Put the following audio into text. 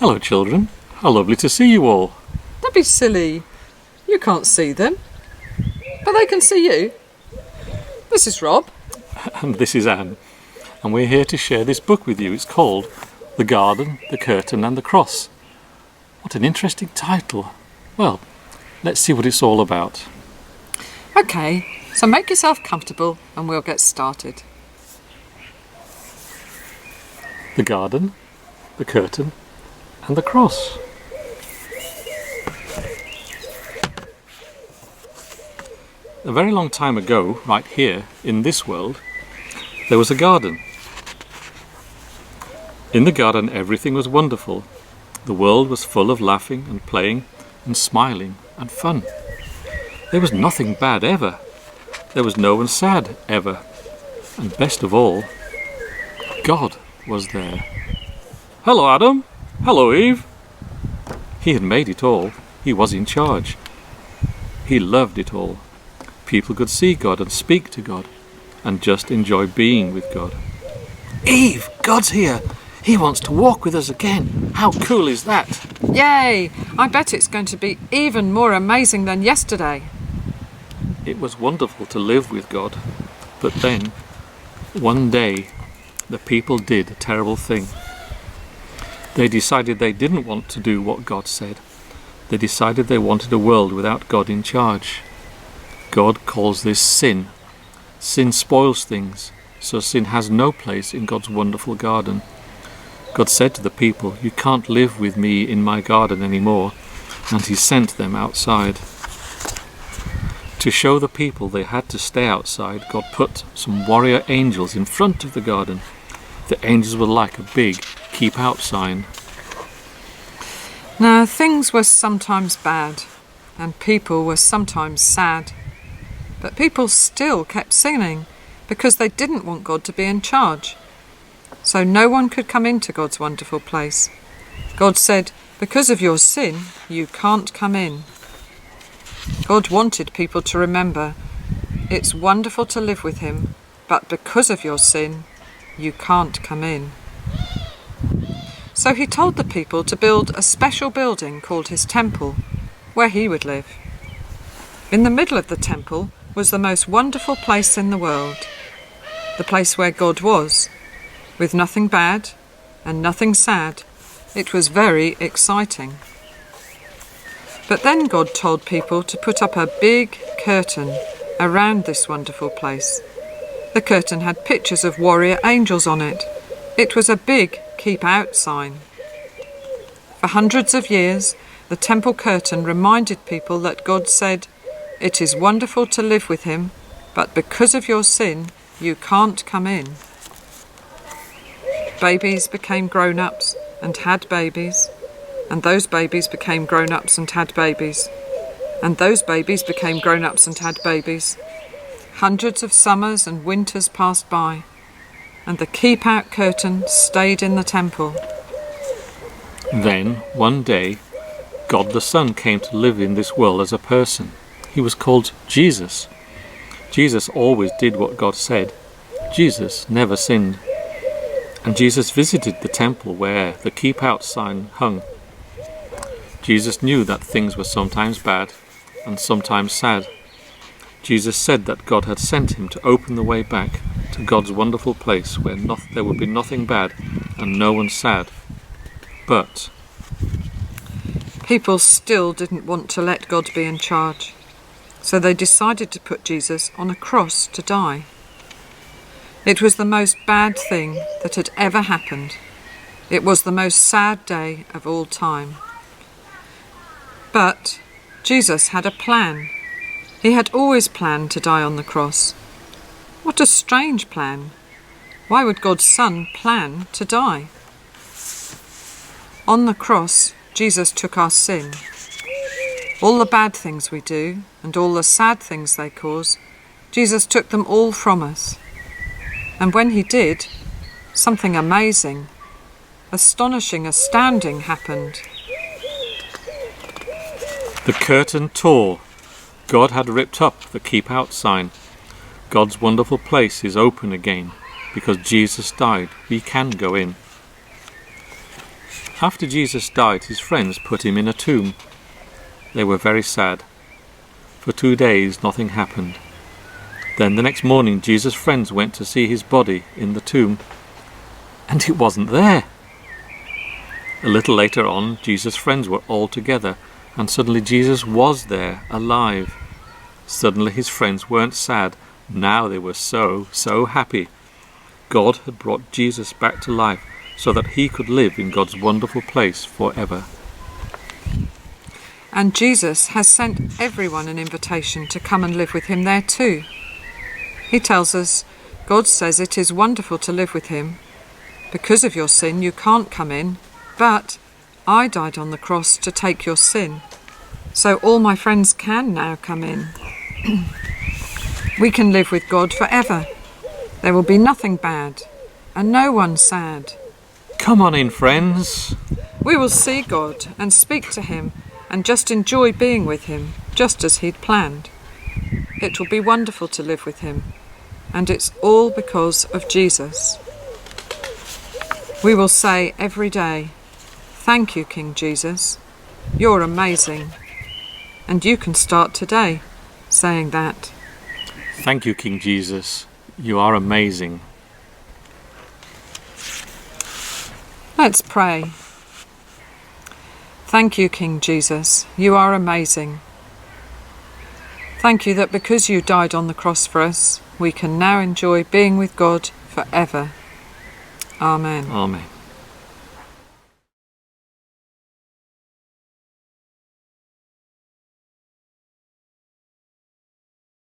Hello, children. How lovely to see you all. Don't be silly. You can't see them, but they can see you. This is Rob. And this is Anne. And we're here to share this book with you. It's called The Garden, the Curtain and the Cross. What an interesting title. Well, let's see what it's all about. Okay, so make yourself comfortable and we'll get started. The garden, the curtain and the cross. A very long time ago, right here in this world, there was a garden. In the garden everything was wonderful. The world was full of laughing and playing and smiling and fun. There was nothing bad ever. There was no one sad ever. And best of all, God was there. Hello, Adam. Hello, Eve. He had made it all. He was in charge. He loved it all. People could see God and speak to God and just enjoy being with God. Eve, God's here. He wants to walk with us again. How cool is that? Yay! I bet it's going to be even more amazing than yesterday. It was wonderful to live with God. But then, one day, the people did a terrible thing. They decided they didn't want to do what God said. They decided they wanted a world without God in charge. God calls this sin. Sin spoils things, so sin has no place in God's wonderful garden. God said to the people, "You can't live with me in my garden anymore," and he sent them outside. To show the people they had to stay outside, God put some warrior angels in front of the garden. The angels were like a big keep out sign. Now, things were sometimes bad and people were sometimes sad. But people still kept sinning because they didn't want God to be in charge. So no one could come into God's wonderful place. God said, "Because of your sin, you can't come in." God wanted people to remember, it's wonderful to live with him, but because of your sin, you can't come in. So he told the people to build a special building called his temple, where he would live. In the middle of the temple was the most wonderful place in the world, the place where God was, with nothing bad and nothing sad. It was very exciting. But then God told people to put up a big curtain around this wonderful place. The curtain had pictures of warrior angels on it. It was a big keep out sign. For hundreds of years, the temple curtain reminded people that God said, "It is wonderful to live with him, but because of your sin, you can't come in." Babies became grown-ups and had babies, and those babies became grown-ups and had babies, and those babies became grown-ups and had babies. Hundreds of summers and winters passed by, and the keep-out curtain stayed in the temple. Then, one day, God the Son came to live in this world as a person. He was called Jesus. Jesus always did what God said. Jesus never sinned. And Jesus visited the temple where the keep out sign hung. Jesus knew that things were sometimes bad and sometimes sad. Jesus said that God had sent him to open the way back to God's wonderful place where there would be nothing bad and no one sad. But people still didn't want to let God be in charge. So they decided to put Jesus on a cross to die. It was the most bad thing that had ever happened. It was the most sad day of all time. But Jesus had a plan. He had always planned to die on the cross. What a strange plan. Why would God's Son plan to die? On the cross, Jesus took our sin. All the bad things we do and all the sad things they cause, Jesus took them all from us. And when he did, something amazing, astonishing, astounding happened. the curtain tore. God had ripped up the keep out sign. God's wonderful place is open again. Because Jesus died, we can go in. After Jesus died, his friends put him in a tomb. They were very sad. For 2 days nothing happened. Then the next morning Jesus' friends went to see his body in the tomb, and it wasn't there. A little later on, Jesus' friends were all together, and suddenly Jesus was there, alive. Suddenly his friends weren't sad. Now they were so happy. God had brought Jesus back to life so that he could live in God's wonderful place forever. And Jesus has sent everyone an invitation to come and live with him there too. He tells us, God says it is wonderful to live with him. Because of your sin you can't come in, but I died on the cross to take your sin. So all my friends can now come in. We can live with God forever. There will be nothing bad and no one sad. Come on in, friends. We will see God and speak to him and just enjoy being with him, just as he'd planned. It will be wonderful to live with him, and it's all because of Jesus. We will say every day, "Thank you, King Jesus. You're amazing." And you can start today saying that. Thank you, King Jesus. You are amazing. Let's pray. Thank you, King Jesus. You are amazing. Thank you that because you died on the cross for us, we can now enjoy being with God forever. Amen. Amen.